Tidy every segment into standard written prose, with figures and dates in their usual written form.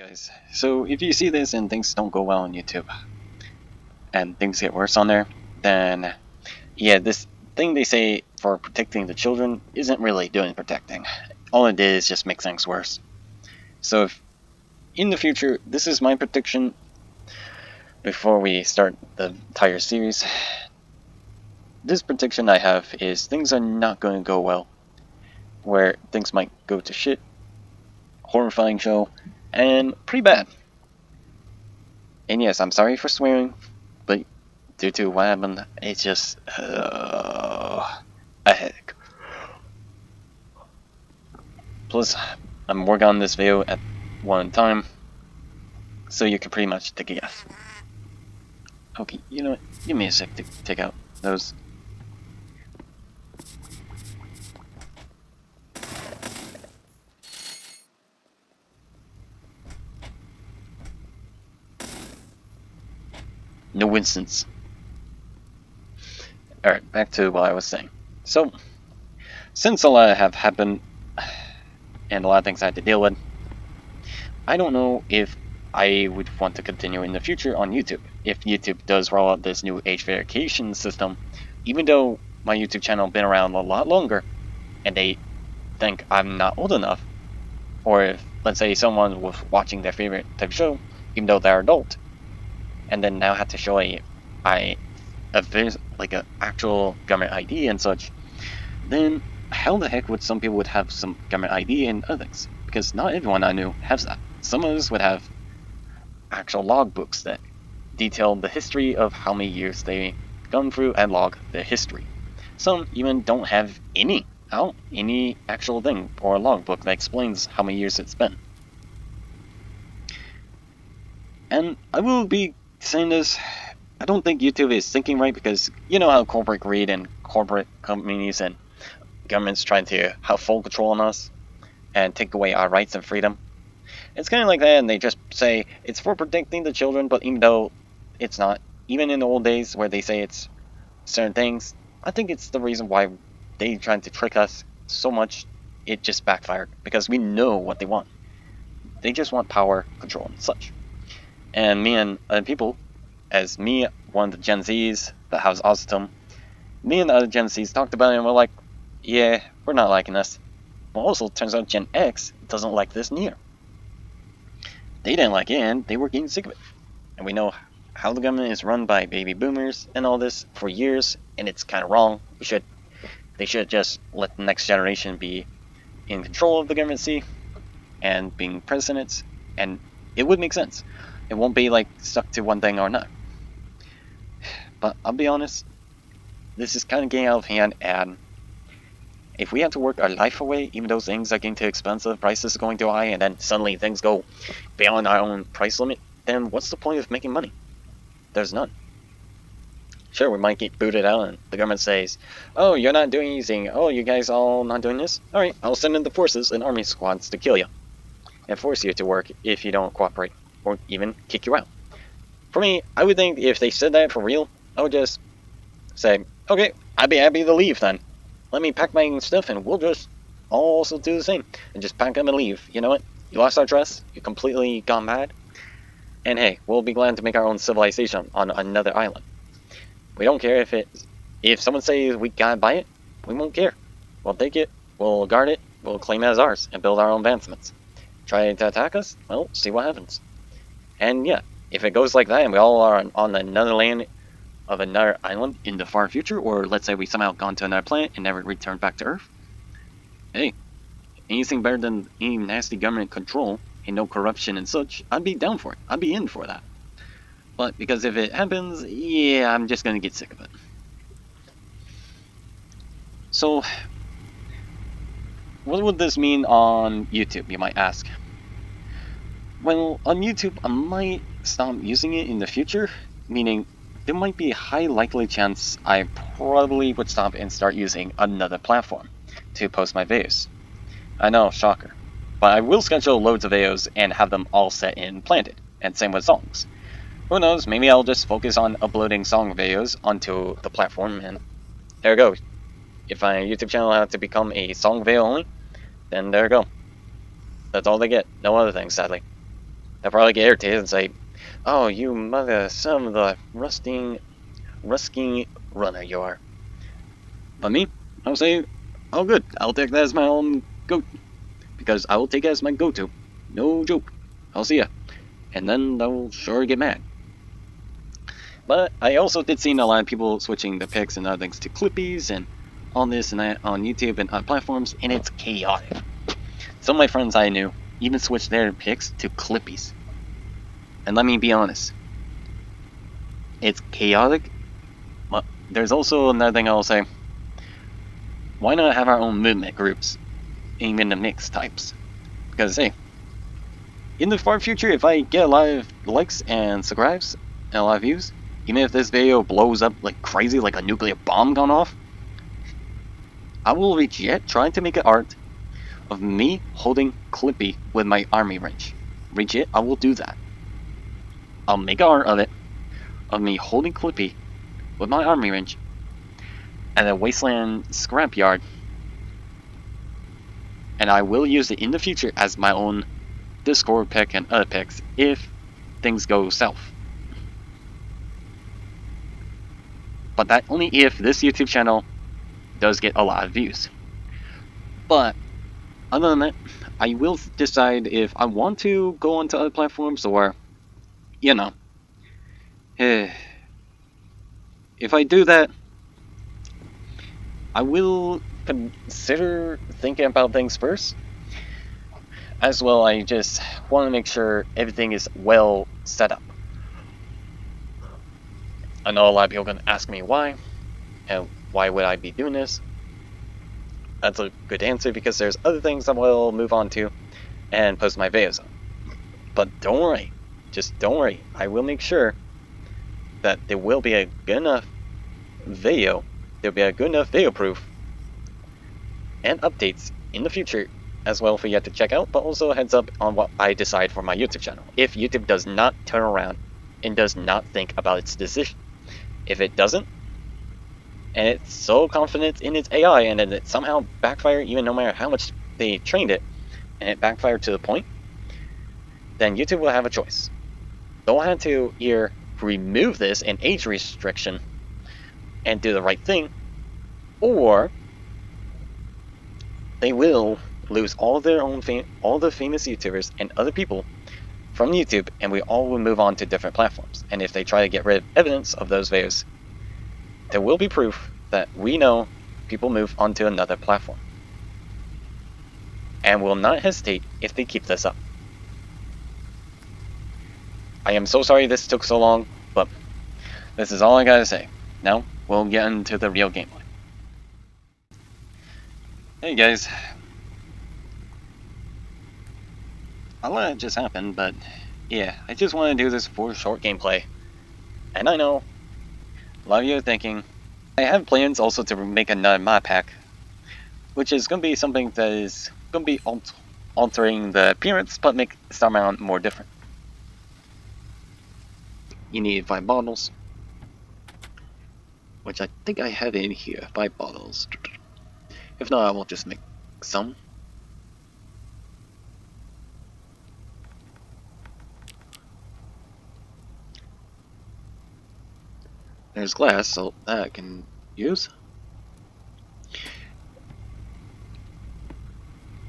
guys. So if you see this and things don't go well on YouTube, and things get worse on there, then yeah, this thing they say for protecting the children isn't really doing protecting. All it did is just make things worse. So if in the future, this is my prediction before we start the entire series. This prediction I have is things are not going to go well, where things might go to shit, horrifying show, and pretty bad. And yes, I'm sorry for swearing, but due to what happened, it's just a headache. Plus, I'm working on this video at one time, so you can pretty much take a guess. Okay, you know what? Give me a sec to take out those. No instance. Alright, back to what I was saying. So, since a lot have happened, and a lot of things I had to deal with, I don't know if I would want to continue in the future on YouTube. If YouTube does roll out this new age verification system, even though my YouTube channel been around a lot longer, and they think I'm not old enough, or if, let's say, someone was watching their favorite type of show, even though they're adult, and then now have to show a actual government ID and such, then how the heck would some people would have some government ID and other things? Because not everyone I knew has that. Some of us would have actual logbooks that detail the history of how many years they've gone through and log their history. Some even don't have any actual thing or a logbook that explains how many years it's been. And I will be saying this, I don't think YouTube is thinking right, because you know how corporate greed and corporate companies and governments trying to have full control on us and take away our rights and freedom. It's kind of like that, and they just say it's for protecting the children, but even though it's not, even in the old days where they say it's certain things, I think it's the reason why they trying to trick us so much, it just backfired, because we know what they want. They just want power, control, and such. And me and other people, as me, one of the Gen Zs that has autism, me and the other Gen Zs talked about it and we're like, yeah, we're not liking this. Well, also, turns out Gen X doesn't like this neither. They didn't like it and they were getting sick of it. And we know how the government is run by baby boomers and all this for years, and it's kind of wrong. They should just let the next generation be in control of the government, and being presidents, and it would make sense. It won't be like stuck to one thing or not. But I'll be honest, this is kind of getting out of hand, and if we have to work our life away, even though things are getting too expensive, prices are going too high, and then suddenly things go beyond our own price limit, then what's the point of making money? There's none. Sure, we might get booted out and the government says, oh, you're not doing anything, oh, you guys all not doing this? Alright, I'll send in the forces and army squads to kill you and force you to work if you don't cooperate, or even kick you out. For me, I would think if they said that for real, I would just say, okay, I'd be happy to leave then. Let me pack my stuff and we'll just also do the same. And just pack them and leave. You know what? You lost our trust, you completely gone mad. And hey, we'll be glad to make our own civilization on another island. We don't care if someone says we gotta buy it, we won't care. We'll take it, we'll guard it, we'll claim it as ours, and build our own advancements. Try to attack us? Well, see what happens. And yeah, if it goes like that and we all are on another land of another island in the far future, or let's say we somehow gone to another planet and never returned back to Earth, hey, anything better than any nasty government control and no corruption and such, I'd be down for it. I'd be in for that. But because if it happens, yeah, I'm just gonna get sick of it. So, what would this mean on YouTube, you might ask? Well, on YouTube, I might stop using it in the future, meaning there might be a high likely chance I probably would stop and start using another platform to post my videos. I know, shocker. But I will schedule loads of videos and have them all set and planted, and same with songs. Who knows, maybe I'll just focus on uploading song videos onto the platform, and there we go. If my YouTube channel had to become a song video only, then there we go. That's all they get, no other things, sadly. They'll probably get irritated and say, "Oh, you mother son of the rusting runner you are." But me, I'll say, "Oh good, I'll take that as my own go, because I will take it as my go-to. No joke. I'll see ya." And then they'll sure get mad. But I also did see a lot of people switching the pics and other things to Clippies and all this and that on YouTube and other platforms, and it's chaotic. Some of my friends I knew even switched their pics to Clippies. And let me be honest, it's chaotic. But there's also another thing I'll say. Why not have our own movement groups, even the mixed types? Because hey, in the far future, if I get a lot of likes and subscribes and a lot of views, even if this video blows up like crazy, like a nuclear bomb gone off, I will legit try to make an art of me holding Clippy with my army wrench. Legit, I will do that. I'll make an art of it, of me holding Clippy with my army wrench at a wasteland scrapyard, and I will use it in the future as my own Discord pick and other picks if things go south. But that only if this YouTube channel does get a lot of views. But other than that, I will decide if I want to go onto other platforms or, you know, if I do that, I will consider thinking about things first. As well, I just want to make sure everything is well set up. I know a lot of people are going to ask me why, and why would I be doing this? That's a good answer because there's other things I will move on to and post my videos on. But don't worry, just don't worry, I will make sure that there will be a good enough video, there'll be a good enough video proof and updates in the future as well for you to check out, but also a heads up on what I decide for my YouTube channel. If YouTube does not turn around and does not think about its decision. If it doesn't, and it's so confident in its AI and then it somehow backfired even no matter how much they trained it, and it backfired to the point, then YouTube will have a choice. They'll have to either remove this and age restriction and do the right thing, or they will lose all their own all the famous YouTubers and other people from YouTube, and we all will move on to different platforms. And if they try to get rid of evidence of those videos, there will be proof that we know people move onto another platform, and will not hesitate if they keep this up. I am so sorry this took so long, but this is all I gotta say. Now we'll get into the real gameplay. Hey guys, a lot just happened, but yeah, I just want to do this for short gameplay. And I know a lot of you are thinking, I have plans also to make another ModPack, which is going to be something that is going to be altering the appearance, but make StarBound more different. You need 5 bottles, which I think I have in here, 5 bottles. If not, I will just make some. There's glass, so that I can use.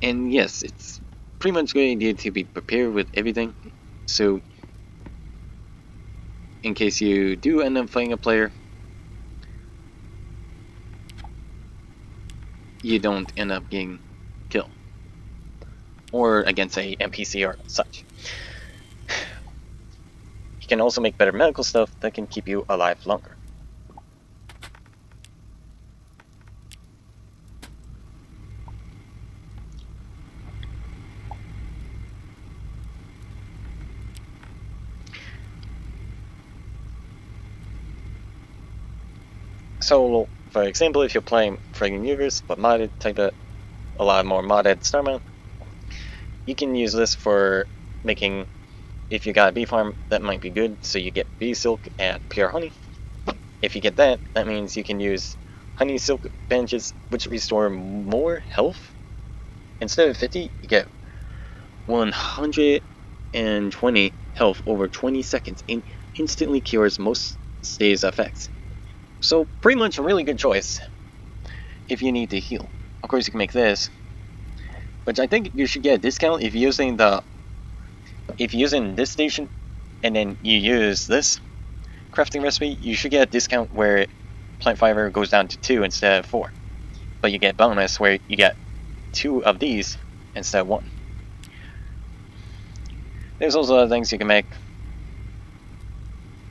And yes, it's pretty much a good idea to be prepared with everything. So, in case you do end up fighting a player, you don't end up getting killed. Or against a NPC or such. You can also make better medical stuff that can keep you alive longer. So, for example, if you're playing Fragging Universe, but modded, type of a lot more modded StarBound, you can use this for making, if you got a bee farm, that might be good, so you get bee silk and pure honey. If you get that, that means you can use honey silk bandages, which restore more health. Instead of 50, you get 100 and 20 health over 20 seconds and instantly cures most stays effects. So pretty much a really good choice if you need to heal. Of course you can make this, which I think you should get a discount if you're using this station and then you use this crafting recipe. You should get a discount where plant fiber goes down to 2 instead of 4, but you get bonus where you get 2 of these instead of 1. There's also other things you can make,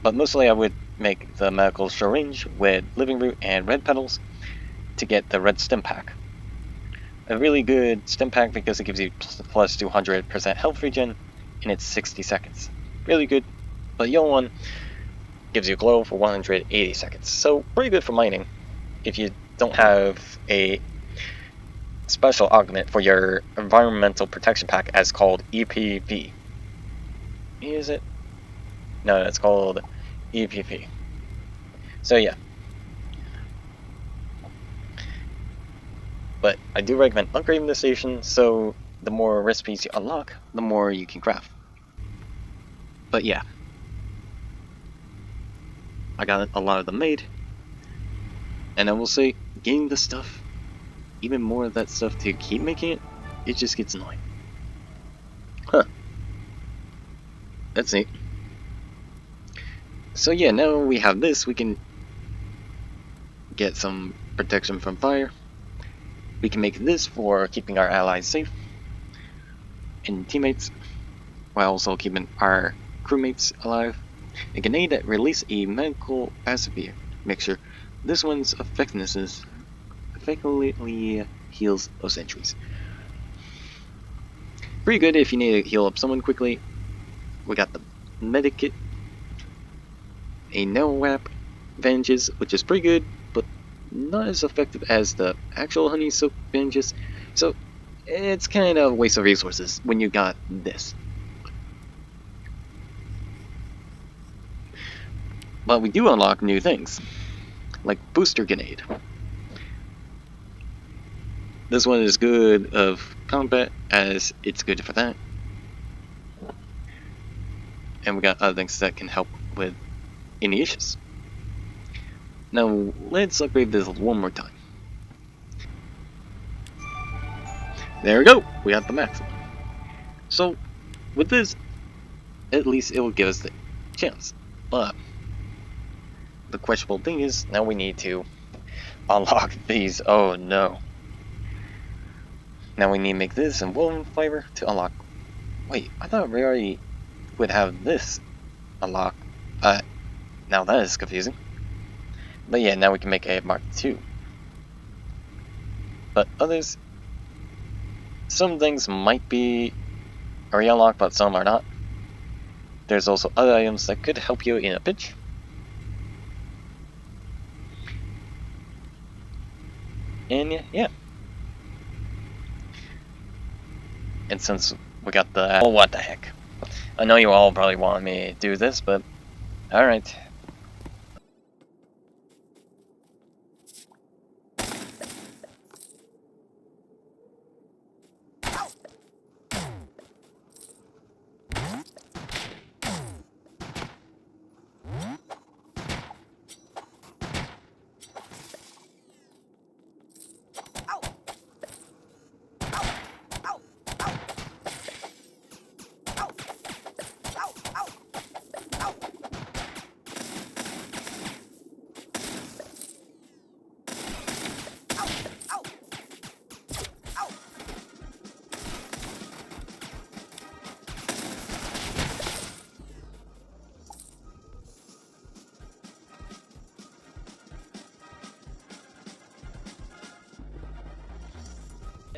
but mostly I would make the medical syringe with living root and red petals to get the red stim pack. A really good stim pack because it gives you plus 200% health regen and it's 60 seconds. Really good, but the yellow one gives you glow for 180 seconds. So pretty good for mining if you don't have a special augment for your environmental protection pack as called EPV. Is it? No, it's called EPP. So yeah. But I do recommend upgrading the station, so the more recipes you unlock, the more you can craft. But yeah. I got a lot of them made. And I will say, getting the stuff, even more of that stuff to keep making it, it just gets annoying. Huh. That's neat. So yeah, now we have this, we can get some protection from fire. We can make this for keeping our allies safe and teammates, while also keeping our crewmates alive. A grenade that releases a medical pacifier mixture. This one's effectiveness effectively heals those entries. Pretty good if you need to heal up someone quickly. We got the MEDKIT, a no-wrap bandages, which is pretty good, but not as effective as the actual honey soak bandages. So it's kind of a waste of resources when you got this. But we do unlock new things, like booster grenade. This one is good of combat as it's good for that. And we got other things that can help with any issues. Now let's upgrade this one more time. There we go, we got the maximum. So with this, at least it will give us the chance. But the questionable thing is, now we need to unlock these. Oh no. Now we need to make this and woven fiber to unlock. Wait, I thought we already would have this unlock. Now that is confusing. But yeah, now we can make a Mark II. But others, some things might be already unlocked, but some are not. There's also other items that could help you in a pinch. And yeah. And since we got the... Oh, what the heck. I know you all probably want me to do this, but... Alright.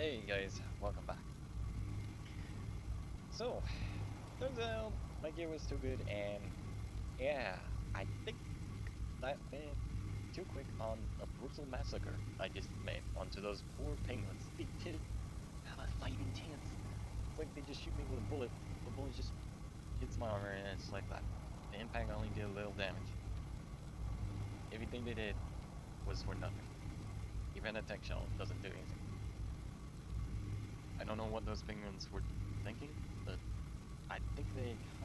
Hey guys, welcome back. So, turns out my gear was too good, and yeah, I think I've been too quick on a brutal massacre I just made onto those poor penguins. They didn't have a fighting chance. It's like they just shoot me with a bullet, the bullet just hits my armor and it's like that. The impact only did a little damage. Everything they did was for nothing. Even a tech shell doesn't do anything. I don't know what those penguins were thinking, but I think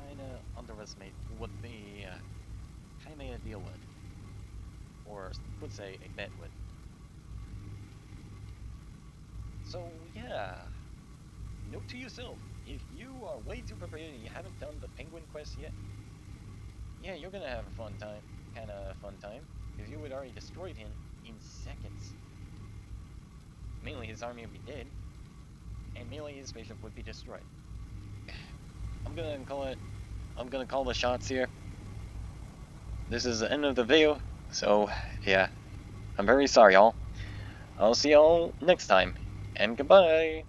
kinda underestimate what they kinda made a deal with. Or would say a bet with. So yeah, note to yourself, if you are way too prepared and you haven't done the penguin quest yet, yeah, you're gonna have a fun time, kinda fun time, because you would already destroyed him in seconds. Mainly his army would be dead, and mainly his spaceship would be destroyed. I'm gonna call the shots here. This is the end of the video, so yeah, I'm very sorry y'all. I'll see y'all next time, and goodbye!